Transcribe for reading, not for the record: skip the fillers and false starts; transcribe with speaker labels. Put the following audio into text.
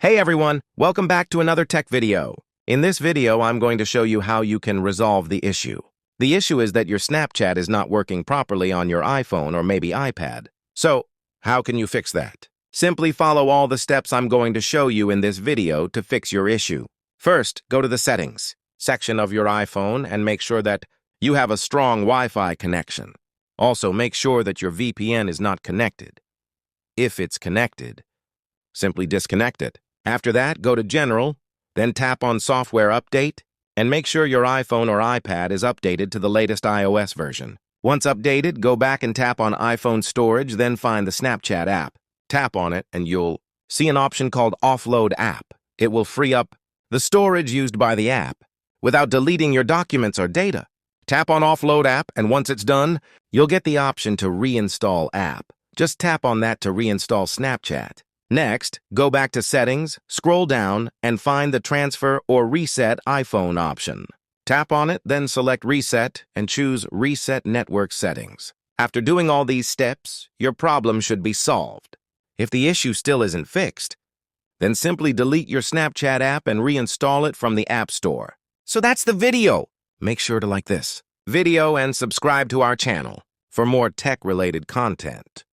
Speaker 1: Hey everyone, welcome back to another tech video. In this video, I'm going to show you how you can resolve the issue. The issue is that your Snapchat is not working properly on your iPhone or maybe iPad. So, how can you fix that? Simply follow all the steps I'm going to show you in this video to fix your issue. First, go to the Settings section of your iPhone and make sure that you have a strong Wi-Fi connection. Also, make sure that your VPN is not connected. If it's connected, simply disconnect it. After that, go to General, then tap on Software Update, and make sure your iPhone or iPad is updated to the latest iOS version. Once updated, go back and tap on iPhone Storage, then find the Snapchat app. Tap on it, and you'll see an option called Offload App. It will free up the storage used by the app without deleting your documents or data. Tap on Offload App, and once it's done, you'll get the option to reinstall app. Just tap on that to reinstall Snapchat. Next, go back to Settings, scroll down, and find the Transfer or Reset iPhone option. Tap on it, then select Reset and choose Reset Network Settings. After doing all these steps, your problem should be solved. If the issue still isn't fixed, then simply delete your Snapchat app and reinstall it from the App Store. So that's the video. Make sure to like this video and subscribe to our channel for more tech-related content.